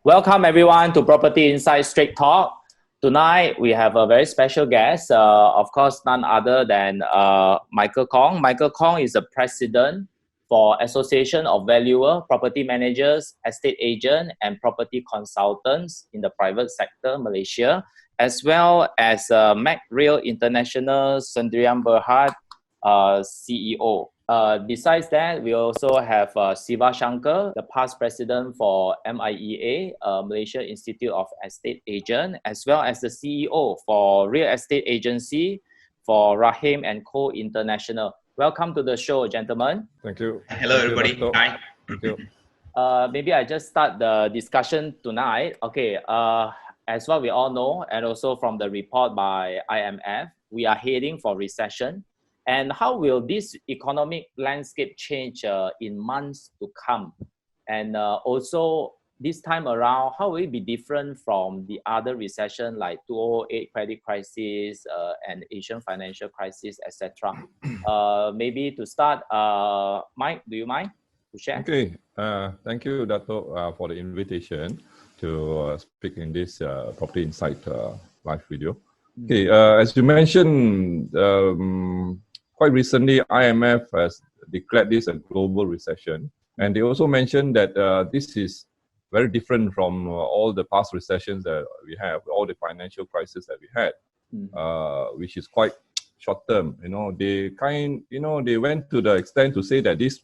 Welcome everyone to Property Insight Straight Talk. Tonight we have a very special guest, of course, none other than Michael Kong. Michael Kong is the president for Association of Valuer, Property Managers, Estate Agent, and Property Consultants in the private sector, Malaysia, as well as MacReal International, Sendirian Berhad, CEO. Besides that, we also have Siva Shanker, the past president for MIEA, Malaysia Institute of Estate Agent, as well as the CEO for Real Estate Agency for Rahim & Co. International. Welcome to the show, gentlemen. Thank you. Hello, everybody. Hi. Thank you. Maybe I just start the discussion tonight. Okay, as what we all know, and also from the report by IMF, we are heading for recession. And how will this economic landscape change in months to come? And also, this time around, how will it be different from the other recession like 2008 credit crisis and Asian financial crisis, etc.? Maybe to start, Mike, do you mind to share? Okay. Thank you, Dato, for the invitation to speak in this Property Insight live video. Okay, as you mentioned, quite recently, IMF has declared this a global recession. And they also mentioned that this is very different from all the past recessions that we have, all the financial crises that we had, which is quite short term. They went to the extent to say that this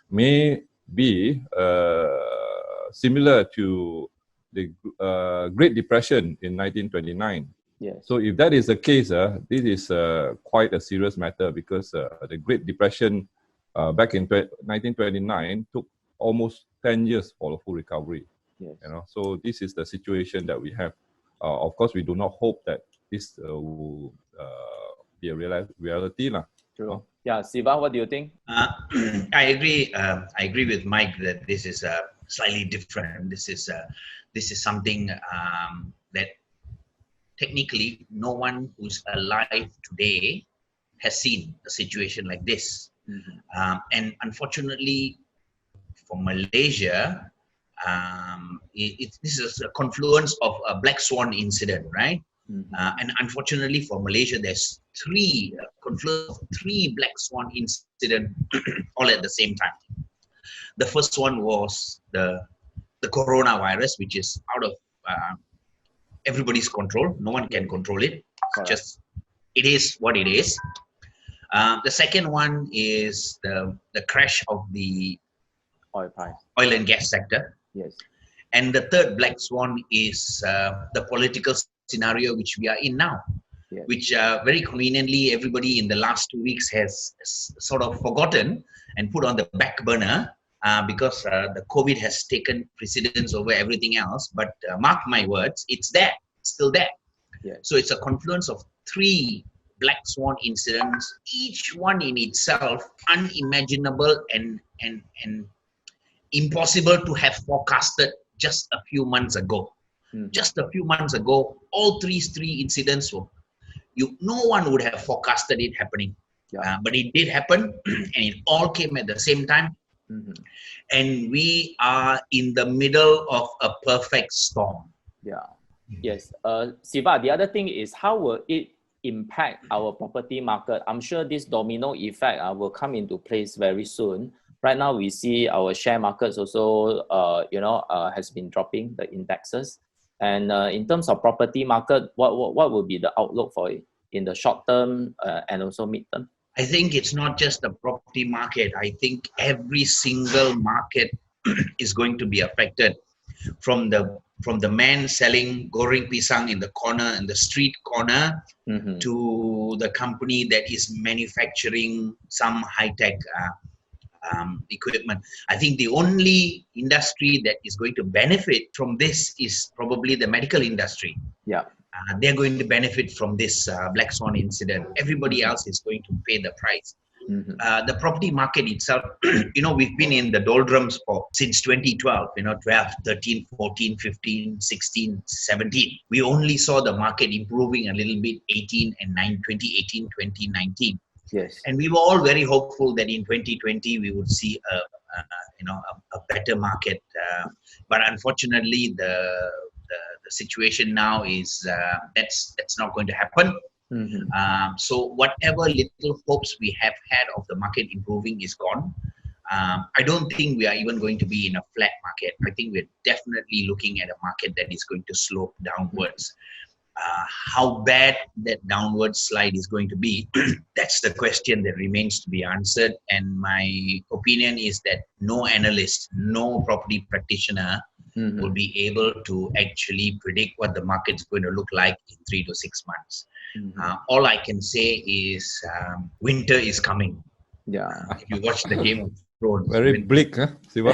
may be similar to the Great Depression in 1929. Yes. So if that is the case, this is quite a serious matter because the Great Depression back in 1929 took almost 10 years for the full recovery. Yes. So this is the situation that we have. Of course, we do not hope that this will be a reality. True. Yeah, Siva, what do you think? I agree. I agree with Mike that this is slightly different. This is something that technically no one who's alive today has seen a situation like this. And unfortunately for Malaysia, this is a confluence of a black swan incident, right? And unfortunately for Malaysia, there's confluence of three black swan incidents all at the same time. The first one was the coronavirus, which is out of everybody's control. No one can control it. Just it is what it is. The second one is the crash of the Oil and gas sector. Yes. And the third black swan is the political scenario which we are in now, yes. Which very conveniently everybody in the last 2 weeks has sort of forgotten and put on the back burner because the COVID has taken precedence over everything else. But mark my words, it's there, still there. Yes. So it's a confluence of three black swan incidents, each one in itself unimaginable and impossible to have forecasted just a few months ago. Just a few months ago, all three incidents were, no one would have forecasted it happening. Yeah. But it did happen, and it all came at the same time. And we are in the middle of a perfect storm. Yeah. Yes. Siva, the other thing is how will it impact our property market? I'm sure this domino effect will come into place very soon. Right now, we see our share markets also, has been dropping the indexes. And in terms of property market, what will be the outlook for it in the short term and also mid term? I think it's not just the property market. I think every single market is going to be affected, from the man selling goreng pisang in the corner, in the street corner, to the company that is manufacturing some high-tech equipment. I think the only industry that is going to benefit from this is probably the medical industry. Yeah. They're going to benefit from this black swan incident. Everybody else is going to pay the price. The property market itself, we've been in the doldrums since 2012, 12, 13, 14, 15, 16, 17. We only saw the market improving a little bit 2018, 2019. Yes. And we were all very hopeful that in 2020 we would see a better market. But unfortunately, the situation now is that's not going to happen. So whatever little hopes we have had of the market improving is gone. I don't think we are even going to be in a flat market. I think we're definitely looking at a market that is going to slope downwards. How bad that downward slide is going to be, that's the question that remains to be answered. And my opinion is that no analyst, no property practitioner will be able to actually predict what the market's going to look like in 3 to 6 months. All I can say is winter is coming. Yeah. If you watch the Game of Thrones, Very bleak, huh, Siva?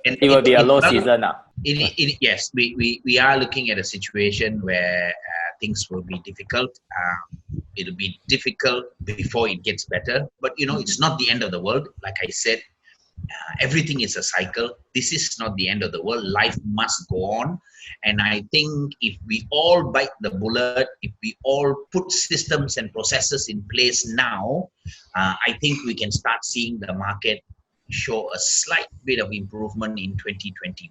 and It will be a low season now. Yes, we are looking at a situation where things will be difficult. It'll be difficult before it gets better. But, it's not the end of the world. Like I said, everything is a cycle. This is not the end of the world. Life must go on. And I think if we all bite the bullet, if we all put systems and processes in place now, I think we can start seeing the market show a slight bit of improvement in 2021.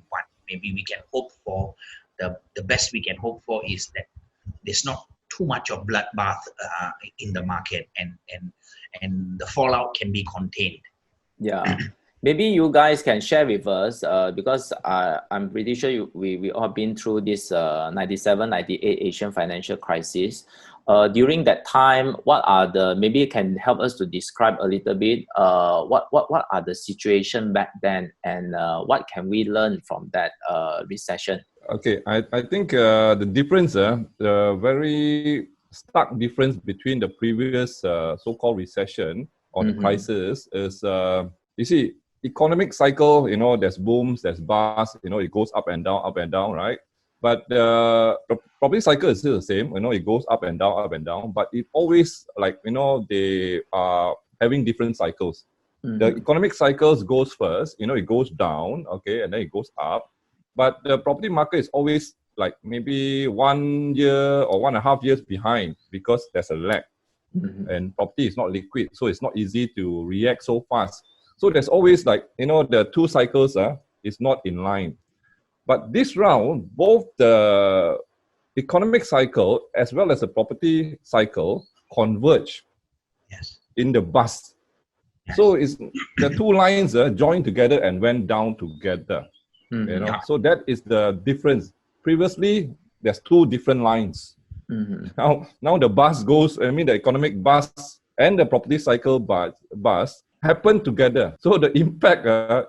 Maybe we can hope for, the best we can hope for is that there's not too much of bloodbath in the market, and the fallout can be contained. Yeah. Maybe you guys can share with us, because I'm pretty sure we all been through this 97, 98 Asian financial crisis. During that time, maybe you can help us to describe a little bit what are the situation back then, and what can we learn from that recession? Okay, I think the difference, the very stark difference between the previous so-called recession or the crisis is, you see, economic cycle, there's booms, there's busts, it goes up and down, right? But the property cycle is still the same, it goes up and down, but it always they are having different cycles. The economic cycles goes first, it goes down, okay, and then it goes up. But the property market is always like maybe 1 year or 1.5 years behind because there's a lag. And property is not liquid, so it's not easy to react so fast. So there's always the two cycles is not in line. But this round, both the economic cycle as well as the property cycle converge in the bust. So it's the two lines joined together and went down together. So that is the difference. Previously, there's two different lines. Now the bust goes, the economic bust and the property cycle bust happen together. So the impact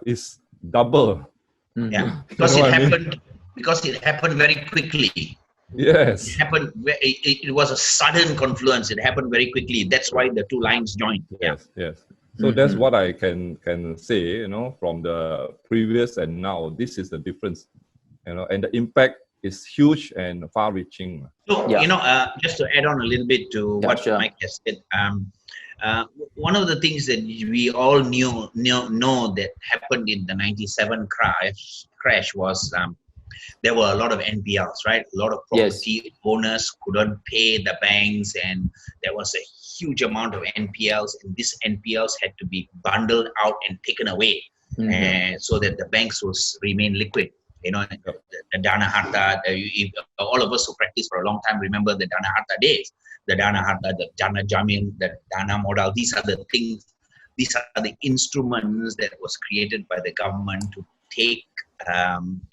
is double. Because it happened very quickly. Yes. It was a sudden confluence. It happened very quickly. That's why the two lines joined. Yes. So that's what I can say, from the previous and now. This is the difference, and the impact is huge and far-reaching. So, just to add on a little bit to what Mike has said, one of the things that we all know that happened in the 97 crash was there were a lot of NPLs, right? A lot of property owners couldn't pay the banks, and there was a huge amount of NPLs, and these NPLs had to be bundled out and taken away, so that the banks will remain liquid. The Dana Harta, all of us who practiced for a long time remember the Dana Harta days. The Dana Harta, the Dana Jamin, the Dana Modal, these are the things, these are the instruments that was created by the government to take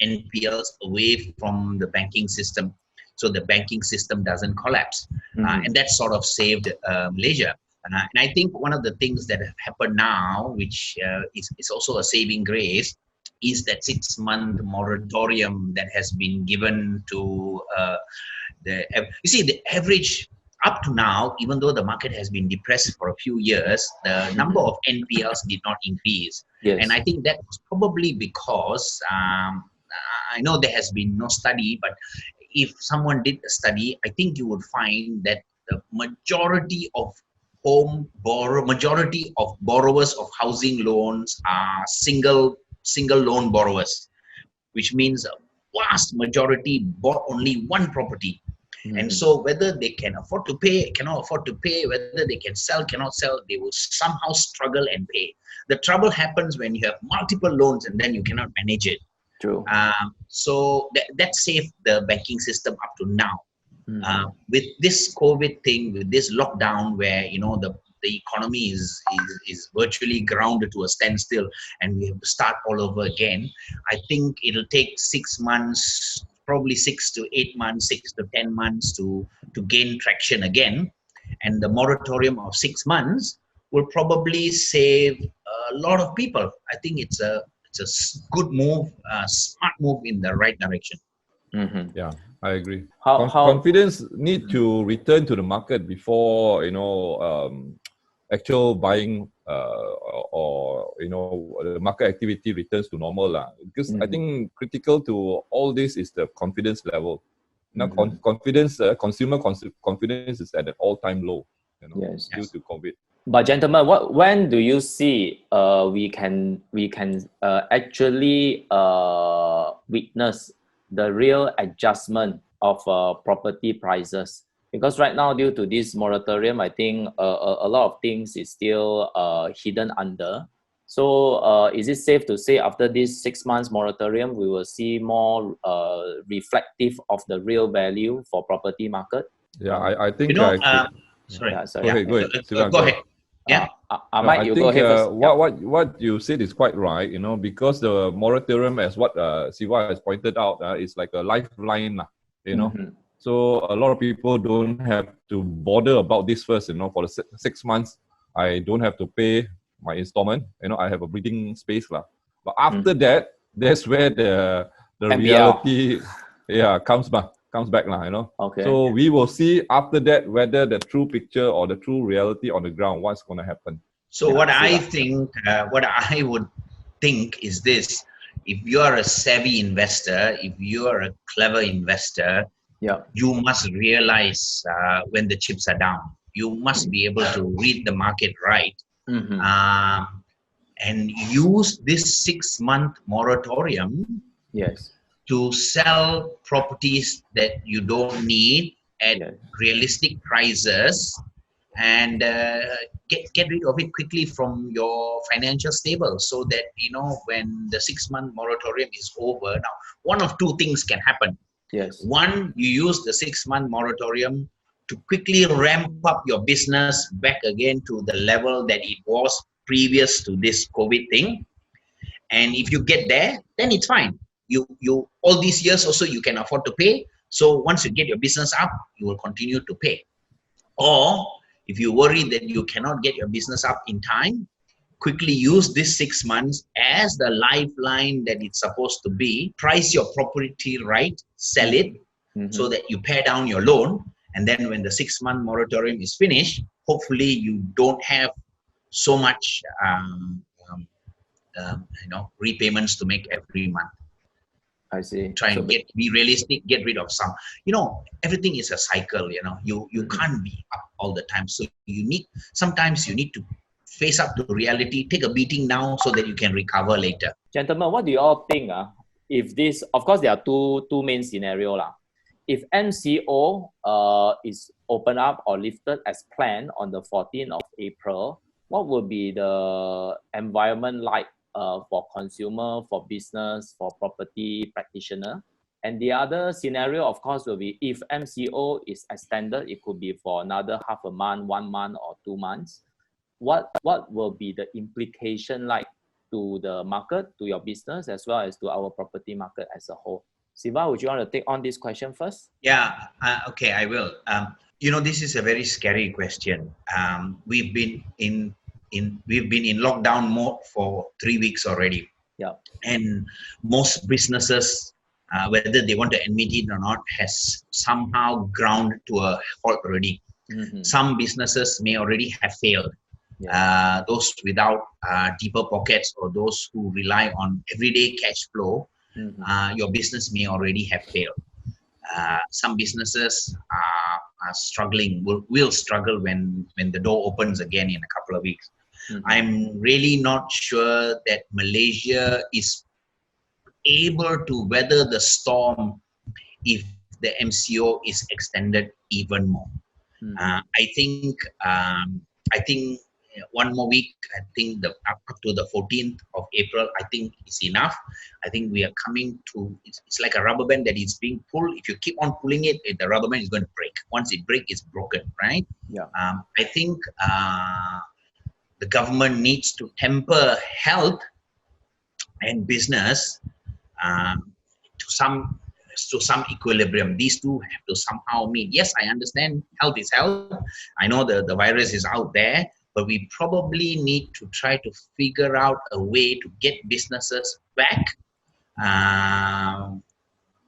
NPLs away from the banking system, so the banking system doesn't collapse. And that sort of saved Malaysia. And I think one of the things that happened now, which is also a saving grace, is that 6-month moratorium that has been given to the average up to now, even though the market has been depressed for a few years, the number of NPLs did not increase. And I think that was probably because, I know there has been no study, but if someone did a study, I think you would find that the majority of borrowers of housing loans are single loan borrowers, which means a vast majority bought only one property. And so whether they can afford to pay, cannot afford to pay, whether they can sell, cannot sell, they will somehow struggle and pay. The trouble happens when you have multiple loans and then you cannot manage it. True. So that saved the banking system up to now. With this COVID thing, with this lockdown, where the economy is virtually grounded to a standstill, and we have to start all over again. I think it'll take 6 months, probably 6 to 8 months, 6 to 10 months to gain traction again. And the moratorium of 6 months will probably save a lot of people. I think it's a good move, a smart move in the right direction. Yeah, I agree. How Confidence need to return to the market before actual buying or the market activity returns to normal because I think critical to all this is the confidence level. Now confidence, consumer confidence is at an all-time low. Yes. Due to COVID. But gentlemen, when do you see we can actually witness the real adjustment of property prices? Because right now, due to this moratorium, I think a lot of things is still hidden under. So is it safe to say after this 6 months moratorium, we will see more reflective of the real value for property market? Yeah, I think. Sorry. Yeah, sorry. Go ahead. Go ahead. Yeah. Mike, I you think go ahead first. what you said is quite right. Because the moratorium, as what Siva has pointed out, is like a lifeline. So a lot of people don't have to bother about this first. For the 6 months, I don't have to pay my installment. I have a breathing space But after that, that's where the reality, comes back. Okay. So we will see after that whether the true picture or the true reality on the ground, what's going to happen. So what I think, what I would think is this: if you are a savvy investor, if you are a clever investor, you must realize when the chips are down. You must be able to read the market right, and use this 6-month moratorium. Yes. To sell properties that you don't need at realistic prices, and get rid of it quickly from your financial stable, so that when the 6-month moratorium is over. Now, one of two things can happen. Yes. One, you use the 6-month moratorium to quickly ramp up your business back again to the level that it was previous to this COVID thing. And if you get there, then it's fine. You all these years also you can afford to pay. So once you get your business up, you will continue to pay. Or if you worry that you cannot get your business up in time, quickly use this 6 months as the lifeline that it's supposed to be. Price your property right, sell it, so that you pay down your loan. And then when the 6-month moratorium is finished, hopefully you don't have so much repayments to make every month. I see. Try and be realistic, get rid of some. Everything is a cycle, you can't be up all the time. So sometimes you need to face up to reality, take a beating now so that you can recover later. Gentlemen, what do you all think? If this, of course, there are two main scenarios. If MCO is open up or lifted as planned on the 14th of April, what will be the environment like for consumer, for business, for property practitioner? And the other scenario, of course, will be if MCO is extended, it could be for another half a month, 1 month, or 2 months. What will be the implication like to the market, to your business, as well as to our property market as a whole? Siva, would you want to take on this question first? Yeah, okay, I will. This is a very scary question. We've been in lockdown mode for 3 weeks already. Yeah. And most businesses, whether they want to admit it or not, has somehow ground to a halt already. Some businesses may already have failed. Those without deeper pockets, or those who rely on everyday cash flow, your business may already have failed. Some businesses are struggling, will struggle when the door opens again in a couple of weeks. I'm really not sure that Malaysia is able to weather the storm if the MCO is extended even more. I think one more week. I think up to the 14th of April. I think is enough. I think we are coming to. It's like a rubber band that is being pulled. If you keep on pulling it, the rubber band is going to break. Once it breaks, it's broken, right? Yeah. I think the government needs to temper health and business to some equilibrium. These two have to somehow meet. Yes, I understand health is health. I know the virus is out there, but we probably need to try to figure out a way to get businesses back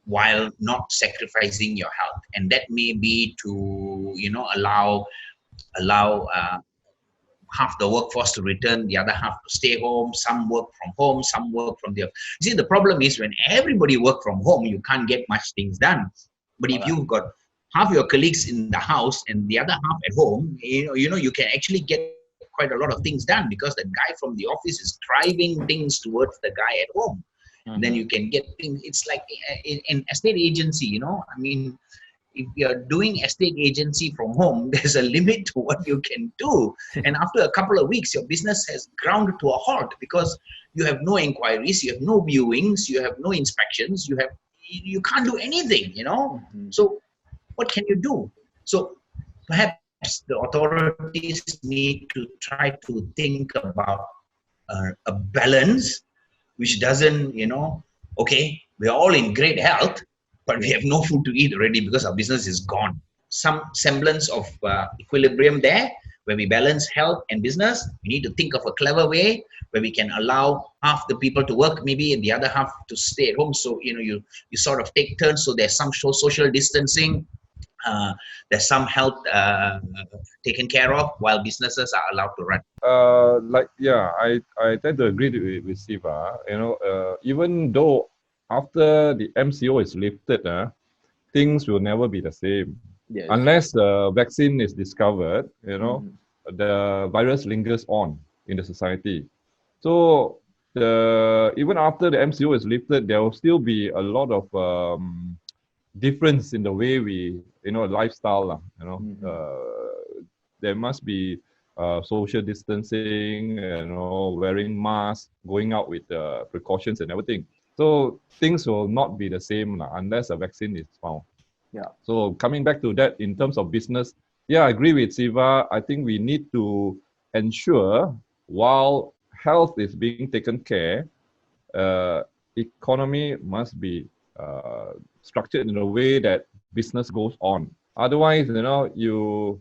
while not sacrificing your health. And that may be to allow half the workforce to return, the other half to stay home, some work from home, some work from there. You see, the problem is when everybody work from home, you can't get much things done. But if you've got half your colleagues in the house and the other half at home, you can actually get quite a lot of things done because the guy from the office is driving things towards the guy at home. Then you can get things. It's like in estate agency, I mean, if you're doing estate agency from home, there's a limit to what you can do. And after a couple of weeks, your business has ground to a halt because you have no inquiries, you have no viewings, you have no inspections, you can't do anything, So what can you do? So perhaps the authorities need to try to think about a balance which doesn't, okay, we're all in great health, but we have no food to eat already because our business is gone. Some semblance of equilibrium there where we balance health and business. We need to think of a clever way where we can allow half the people to work maybe and the other half to stay at home. So, you sort of take turns. So there's some social distancing. There's some health taken care of while businesses are allowed to run. I tend to agree with Siva. Even though after the MCO is lifted, things will never be the same. Yes. Unless the vaccine is discovered, the virus lingers on in the society. So even after the MCO is lifted, there will still be a lot of difference in the way we, lifestyle. There must be social distancing, wearing masks, going out with precautions and everything. So things will not be the same unless a vaccine is found. Yeah. So coming back to that in terms of business, I agree with Siva. I think we need to ensure while health is being taken care, economy must be structured in a way that business goes on. Otherwise, you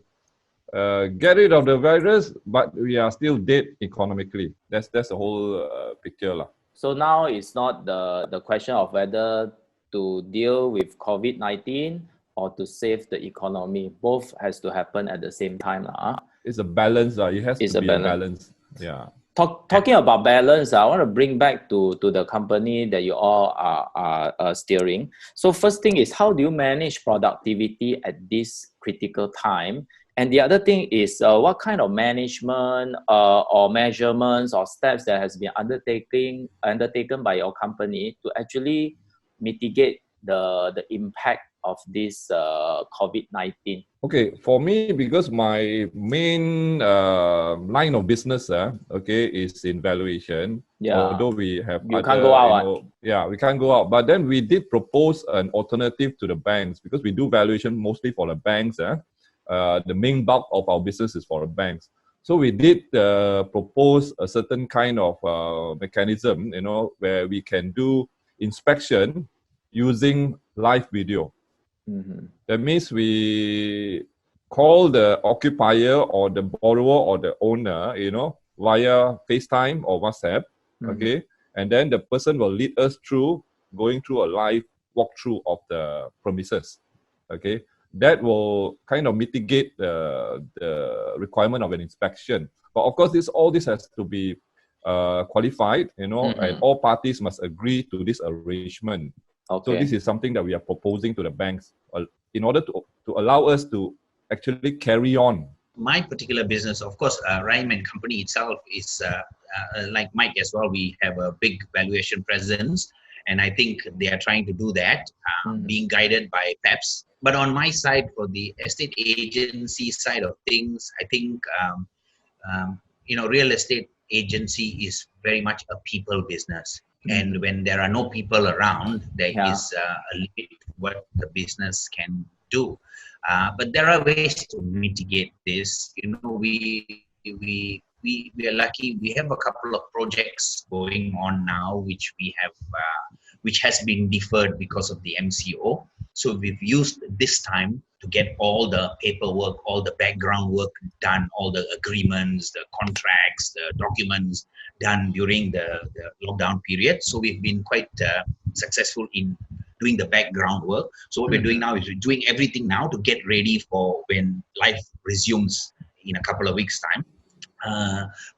get rid of the virus, but we are still dead economically. That's the whole picture. So now it's not the question of whether to deal with COVID-19 or to save the economy. Both has to happen at the same time. It's a balance. It has to be a balance. Yeah. Talking about balance, I want to bring back to the company that you all are steering. So first thing is, how do you manage productivity at this critical time? And the other thing is, what kind of management or measurements or steps that has been undertaken by your company to actually mitigate the impact of this COVID-19? Okay, for me, because my main line of business, is in valuation. Yeah. Although we have you can't go out. We can't go out. But then we did propose an alternative to the banks because we do valuation mostly for the banks. The main bulk of our business is for the banks. So we did propose a certain kind of mechanism, where we can do inspection using live video. That means we call the occupier or the borrower or the owner, via FaceTime or WhatsApp, okay? And then the person will lead us through going through a live walkthrough of the premises, okay? That will kind of mitigate the requirement of an inspection. But of course, all this has to be qualified, and all parties must agree to this arrangement. Okay. So this is something that we are proposing to the banks in order to allow us to actually carry on. My particular business, of course, Rhyme and Company itself is like Mike as well. We have a big valuation presence. And I think they are trying to do that, being guided by PEPs. But on my side, for the estate agency side of things, I think, real estate agency is very much a people business. And when there are no people around, there is a limit to what the business can do. But there are ways to mitigate this. We are lucky. We have a couple of projects going on now, which which has been deferred because of the MCO. So we've used this time to get all the paperwork, all the background work done, all the agreements, the contracts, the documents done during the lockdown period. So we've been quite successful in doing the background work. So what we're doing now is we're doing everything now to get ready for when life resumes in a couple of weeks' time.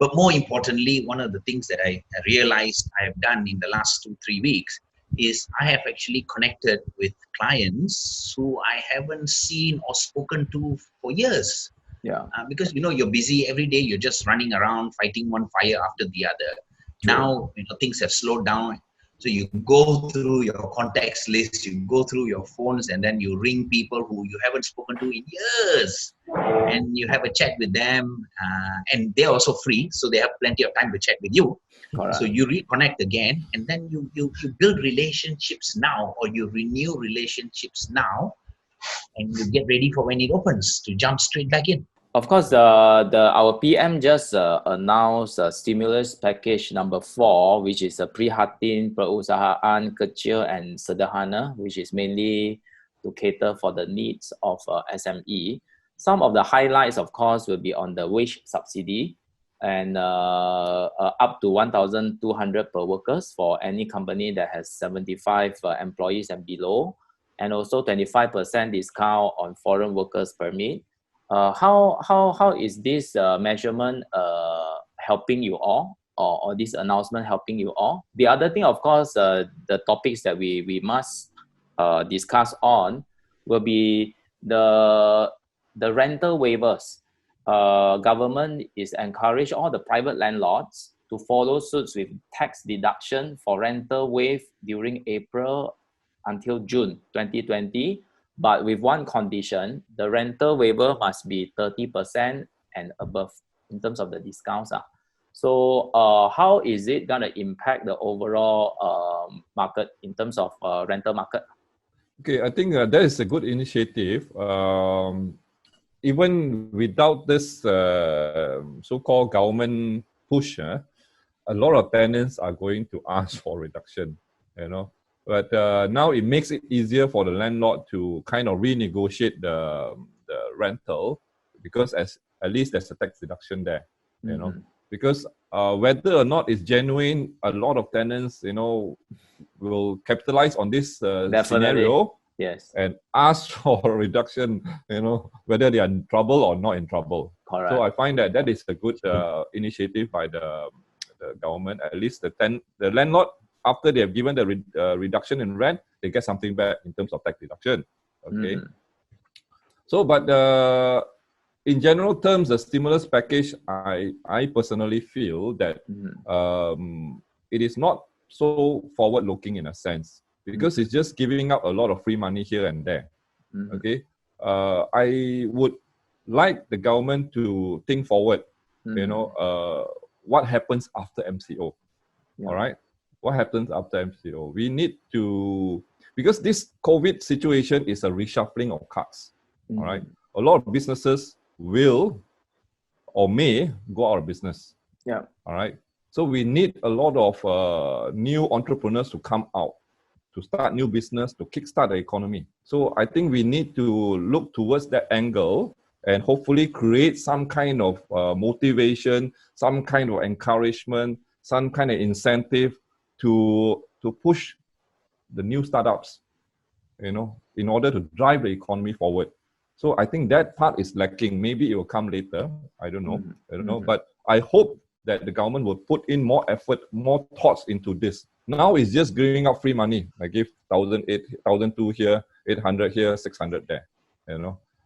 But more importantly, one of the things that I realized I have done in the last 2-3 weeks is I have actually connected with clients who I haven't seen or spoken to for years. Because you're busy every day. You're just running around fighting one fire after the other. True. Now things have slowed down. So you go through your contacts list, you go through your phones, and then you ring people who you haven't spoken to in years, and you have a chat with them, and they're also free, so they have plenty of time to chat with you. Correct. So you reconnect again, and then you build relationships now, or you renew relationships now, and you get ready for when it opens to jump straight back in. Of course, our PM just announced stimulus package number 4, which is a Prihatin Perusahaan Kecil and Sederhana, which is mainly to cater for the needs of SME. Some of the highlights, of course, will be on the wage subsidy and up to 1,200 per workers for any company that has 75 employees and below, and also 25% discount on foreign workers permit. How is this measurement helping you all, or this announcement helping you all? The other thing, of course, the topics that we must discuss on will be the rental waivers. Government is encourage all the private landlords to follow suits with tax deduction for rental waive during April until June 2020. But with one condition, the rental waiver must be 30% and above in terms of the discounts. So how is it going to impact the overall market in terms of rental market? Okay, I think that is a good initiative. Even without this so-called government push, a lot of tenants are going to ask for reduction, But now it makes it easier for the landlord to kind of renegotiate the rental, because at least there's a tax deduction there, Because whether or not it's genuine, a lot of tenants, will capitalize on this scenario, yes, and ask for a reduction, whether they are in trouble or not in trouble. Correct. So I find that is a good initiative by the government. At least the landlord, after they have given the reduction in rent, they get something back in terms of tax deduction. Okay. So, but in general terms, the stimulus package, I personally feel that it is not so forward-looking in a sense, because it's just giving out a lot of free money here and there. Okay. I would like the government to think forward. What happens after MCO? All right. What happens after MCO? We need to, because this COVID situation is a reshuffling of cards. All right. A lot of businesses will or may go out of business. Yeah. All right. So we need a lot of new entrepreneurs to come out, to start new business, to kickstart the economy. So I think we need to look towards that angle and hopefully create some kind of motivation, some kind of encouragement, some kind of incentive to push the new startups, in order to drive the economy forward. So I think that part is lacking. Maybe it will come later. I don't know. But I hope that the government will put in more effort, more thoughts into this. Now it's just giving out free money. I give 1,200 here, 800 here, 600 there.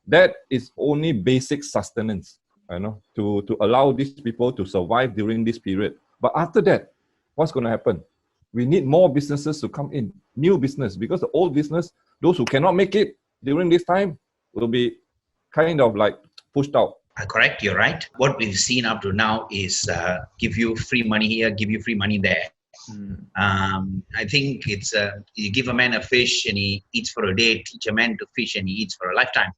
That is only basic sustenance, to allow these people to survive during this period. But after that, what's going to happen? we need more businesses to come in, new business, because the old business, those who cannot make it during this time, will be kind of like pushed out. Correct, you're right. What we've seen up to now is give you free money here, give you free money there. I think it's you give a man a fish and he eats for a day, teach a man to fish and he eats for a lifetime.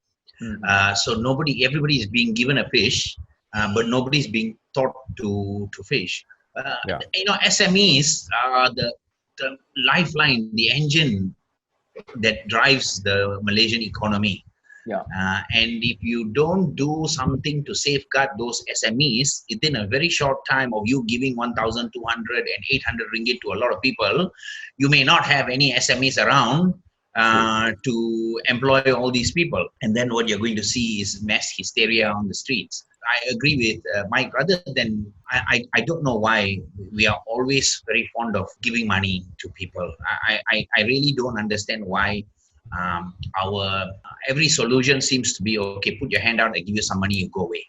So everybody is being given a fish, but nobody's being taught to fish. SMEs are the lifeline, the engine that drives the Malaysian economy. And if you don't do something to safeguard those SMEs, within a very short time of you giving 1,200 and 800 ringgit to a lot of people, you may not have any SMEs around to employ all these people. And then what you're going to see is mass hysteria on the streets. I agree with Mike. Rather than, I don't know why we are always very fond of giving money to people. I really don't understand why our every solution seems to be, okay, put your hand out, I give you some money, you go away.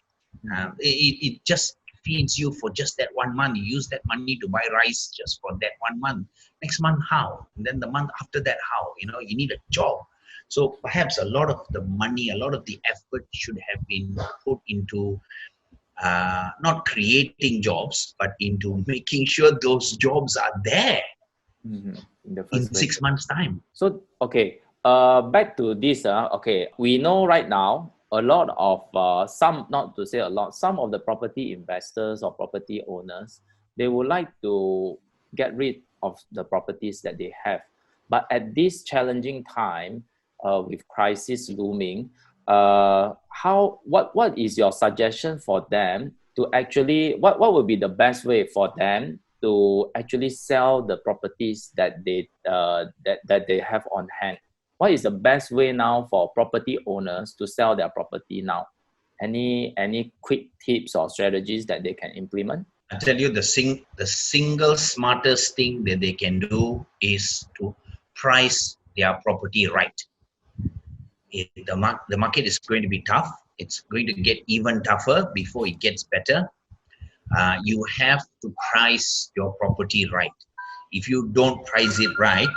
It just feeds you for just that 1 month. You use that money to buy rice just for that 1 month. Next month, how? And then the month after that, how? You need a job. So perhaps a lot of the money, a lot of the effort should have been put into not creating jobs, but into making sure those jobs are there in 6 months' time. So, okay, back to this. Okay, we know right now a lot of some, not to say a lot, some of the property investors or property owners, they would like to get rid of the properties that they have. But at this challenging time, with crisis looming, what is your suggestion for them to actually, what would be the best way for them to actually sell the properties that they have on hand? What is the best way now for property owners to sell their property now? Any quick tips or strategies that they can implement? I tell you, the single smartest thing that they can do is to price their property right. The market is going to be tough. It's going to get even tougher before it gets better. You have to price your property right. If you don't price it right,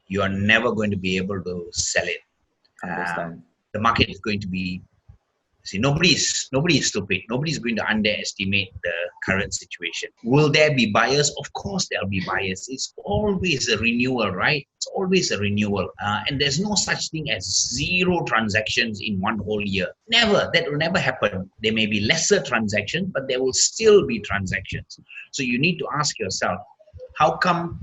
you are never going to be able to sell it. The market is going to be, nobody is stupid. Nobody's going to underestimate the current situation. Will there be buyers? Of course there'll be buyers. It's always a renewal, right? It's always a renewal. And there's no such thing as zero transactions in one whole year. Never. That will never happen. There may be lesser transactions, but there will still be transactions. So you need to ask yourself, how come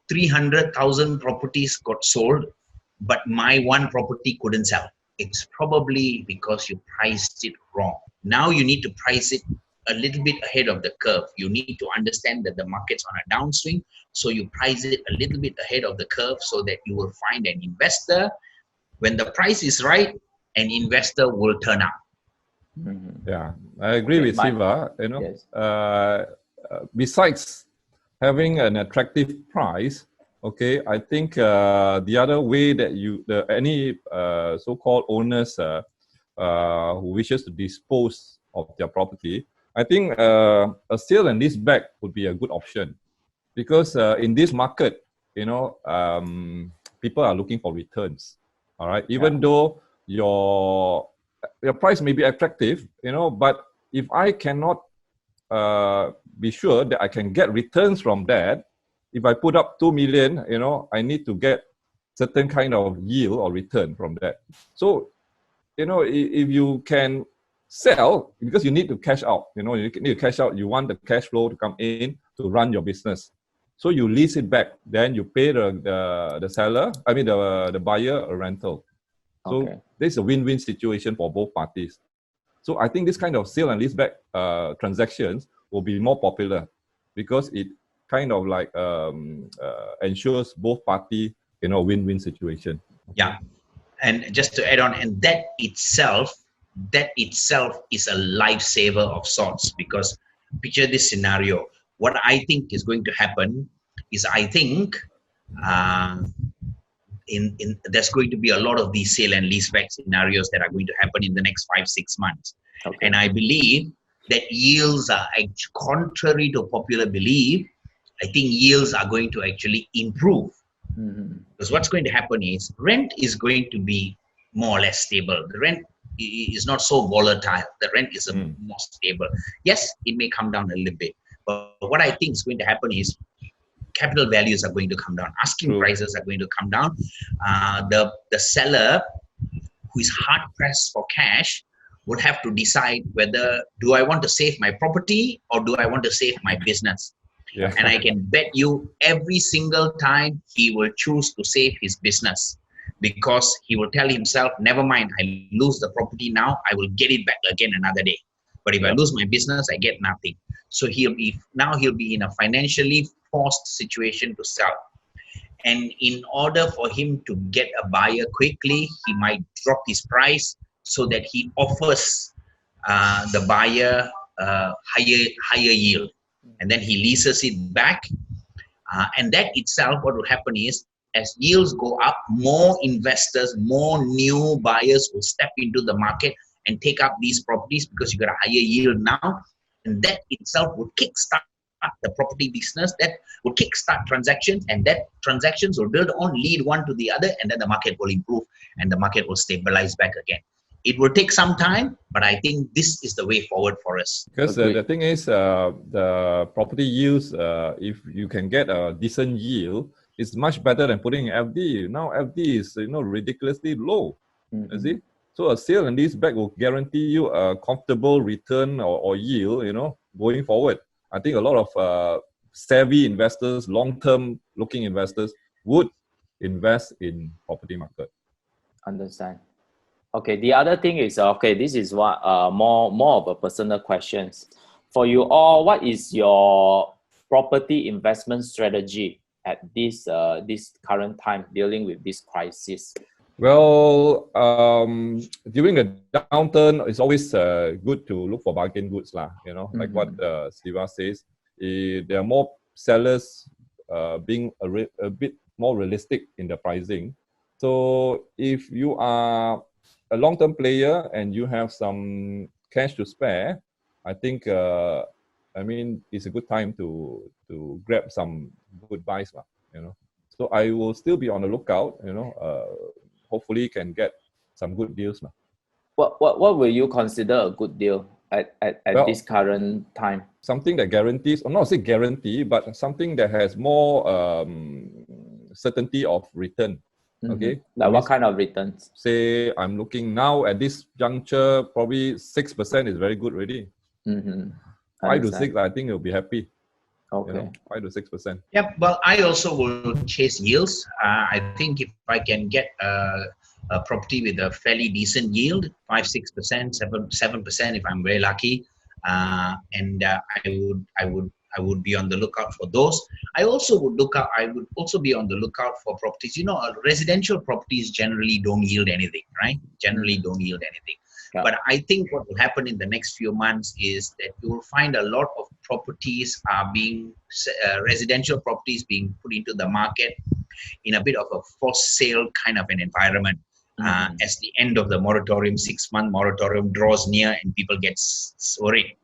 300,000 properties got sold, but my one property couldn't sell? It's probably because you priced it wrong. Now you need to price it a little bit ahead of the curve. You need to understand that the market's on a downswing, so you price it a little bit ahead of the curve so that you will find an investor. When the price is right, an investor will turn up. Yeah, I agree with Siva. Besides having an attractive price, okay, I think the other way that any so-called owners who wishes to dispose of their property, I think a sale and leaseback would be a good option, because in this market, people are looking for returns. All right, even though your price may be attractive, but if I cannot be sure that I can get returns from that, if I put up 2 million, I need to get certain kind of yield or return from that. So, if you can sell, because you need to cash out, you need to cash out, you want the cash flow to come in to run your business. So you lease it back, then you pay the seller, the buyer a rental. So this is a win-win situation for both parties. So I think this kind of sale and leaseback transactions will be more popular, because it kind of like ensures both party win-win situation. Yeah, and just to add on, and that itself is a lifesaver of sorts, because picture this scenario. What I think is going to happen is, I think there's going to be a lot of these sale and leaseback scenarios that are going to happen in the next 5-6 months. And I believe that yields are, contrary to popular belief, I think yields are going to actually improve. Because what's going to happen is rent is going to be more or less stable. The rent is not so volatile. The rent is more stable. Yes, it may come down a little bit. But what I think is going to happen is capital values are going to come down. Asking prices are going to come down. The seller who is hard pressed for cash would have to decide whether do I want to save my property or do I want to save my business. Yeah. And I can bet you every single time he will choose to save his business, because he will tell himself, never mind, I lose the property now, I will get it back again another day. But if I lose my business, I get nothing. So he'll be in a financially forced situation to sell. And in order for him to get a buyer quickly, he might drop his price so that he offers the buyer higher yield. And then he leases it back. And that itself, what will happen is, as yields go up, more investors, more new buyers will step into the market and take up these properties because you got a higher yield now. And that itself would kickstart the property business, that will kickstart transactions, and that transactions will build on, lead one to the other, and then the market will improve and the market will stabilize back again. It will take some time, but I think this is the way forward for us. Because the thing is, the property yields, if you can get a decent yield, it's much better than putting in FD. Now FD is ridiculously low. You see? So a sale and leaseback will guarantee you a comfortable return or yield, going forward. I think a lot of savvy investors, long-term looking investors would invest in property market. Understand. Okay, the other thing is, this is what more of a personal questions. For you all, what is your property investment strategy at this current time dealing with this crisis? Well, during a downturn, it's always good to look for bargain goods, like what Siva says. There are more sellers being a bit more realistic in the pricing. So if you are a long-term player and you have some cash to spare, I think it's a good time to grab some good buys, So I will still be on the lookout, hopefully can get some good deals. What will you consider a good deal at this current time? Something that guarantees, or not say guarantee, but something that has more certainty of return. Okay. Like what kind of returns? Say I'm looking now at this juncture, probably 6% is very good already. 5 to 6, I think you'll be happy. Okay. 5 to 6%. Yeah, well, I also will chase yields. I think if I can get a property with a fairly decent yield, 5, 6%, 7% if I'm very lucky, and I would be on the lookout for those. I would also be on the lookout for properties. Residential properties generally don't yield anything, right? Generally don't yield anything. Yeah. But I think what will happen in the next few months is that you will find a lot of properties are residential properties being put into the market in a bit of a forced sale kind of an environment. As the end of the moratorium, 6-month moratorium draws near and people get worried.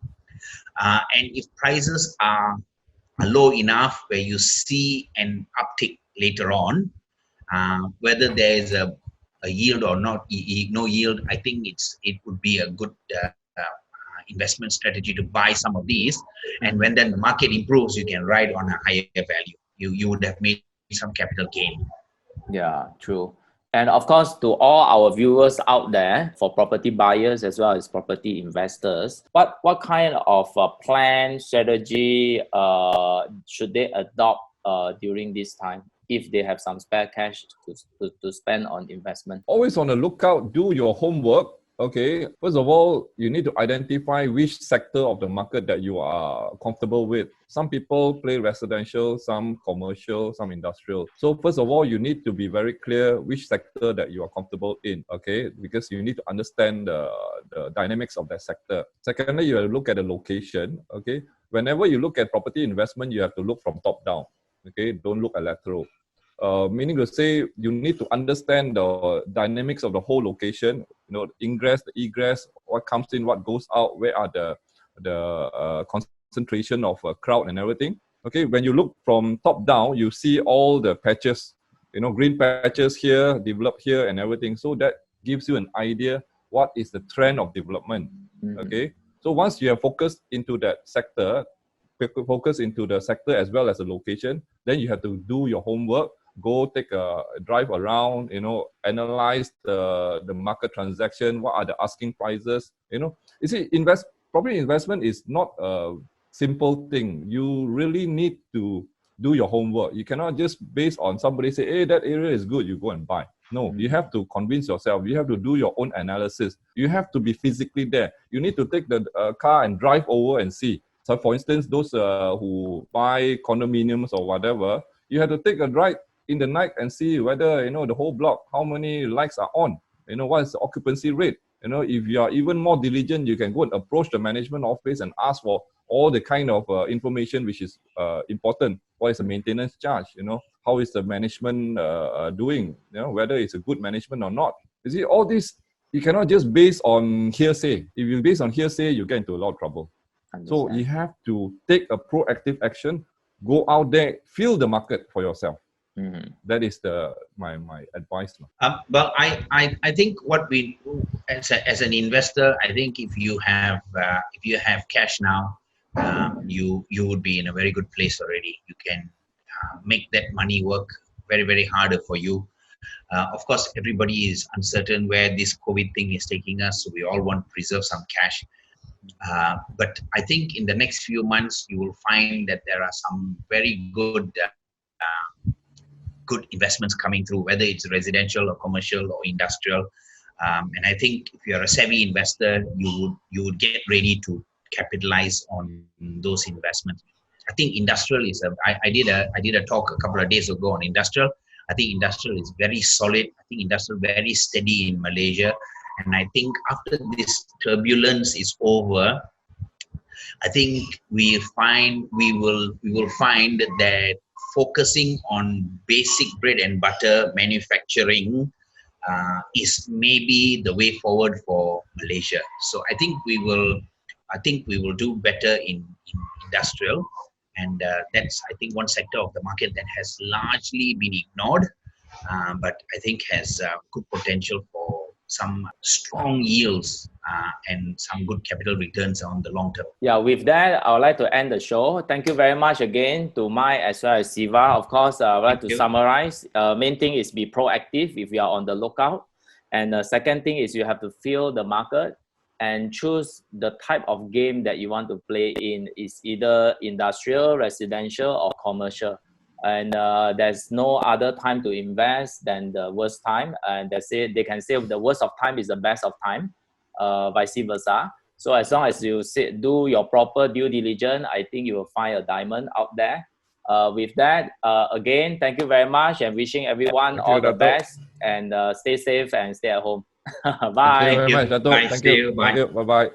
And if prices are low enough where you see an uptick later on, whether there is a yield or not, no yield, I think it would be a good investment strategy to buy some of these. And when then the market improves, you can ride on a higher value. You would have made some capital gain. Yeah, true. And of course, to all our viewers out there, for property buyers as well as property investors, what kind of plan, strategy should they adopt during this time if they have some spare cash to spend on investment? Always on the lookout, do your homework. Okay, first of all, you need to identify which sector of the market that you are comfortable with. Some people play residential, some commercial, some industrial. So first of all, you need to be very clear which sector that you are comfortable in, okay? Because you need to understand the dynamics of that sector. Secondly, you have to look at the location, okay? Whenever you look at property investment, you have to look from top down, okay? Don't look at lateral. Meaning to say, you need to understand the dynamics of the whole location, ingress, the egress, what comes in, what goes out, where are the concentration of a crowd and everything. Okay, when you look from top down, you see all the patches, green patches here, developed here and everything. So that gives you an idea what is the trend of development. Okay, so once you have focused into that sector, focus into the sector as well as the location, then you have to do your homework, go take a drive around, analyze the market transaction, what are the asking prices, you see, property investment is not a simple thing. You really need to do your homework. You cannot just based on somebody say, hey, that area is good, you go and buy. No, you have to convince yourself. You have to do your own analysis. You have to be physically there. You need to take the car and drive over and see. So for instance, those who buy condominiums or whatever, you have to take a drive in the night and see whether, the whole block, how many lights are on, what is the occupancy rate. If you are even more diligent, you can go and approach the management office and ask for all the kind of information which is important. What is the maintenance charge? How is the management doing? Whether it's a good management or not. You see, all this, you cannot just base on hearsay. If you base on hearsay, you get into a lot of trouble. So you have to take a proactive action, go out there, feel the market for yourself. That is my advice. Well, I think what we as an investor, I think if you have cash now, you would be in a very good place already. You can make that money work very, very harder for you. Of course, everybody is uncertain where this COVID thing is taking us, so we all want to preserve some cash. But I think in the next few months, you will find that there are some very good investments coming through, whether it's residential or commercial or industrial. And I think if you're a savvy investor, you would get ready to capitalize on those investments. I think industrial is I did a talk a couple of days ago on industrial. I think industrial is very solid. I think industrial very steady in Malaysia. And I think after this turbulence is over, I think we will find that focusing on basic bread and butter manufacturing is maybe the way forward for Malaysia. So I think we will do better in industrial, and that's, I think, one sector of the market that has largely been ignored, but I think has good potential for some strong yields and some good capital returns on the long term. Yeah, with that, I would like to end the show. Thank you very much again to Mike as well as Siva. Of course, I would like to summarize. Main thing is be proactive if you are on the lookout. And the second thing is you have to feel the market and choose the type of game that you want to play in. Is either industrial, residential, or commercial. And there's no other time to invest than the worst time. And they can say the worst of time is the best of time, vice versa. So as long as you do your proper due diligence, I think you will find a diamond out there. With that, again, thank you very much, and wishing everyone all the best, and stay safe and stay at home. Bye. Thank you very much, Dato'. Thank you. Bye-bye.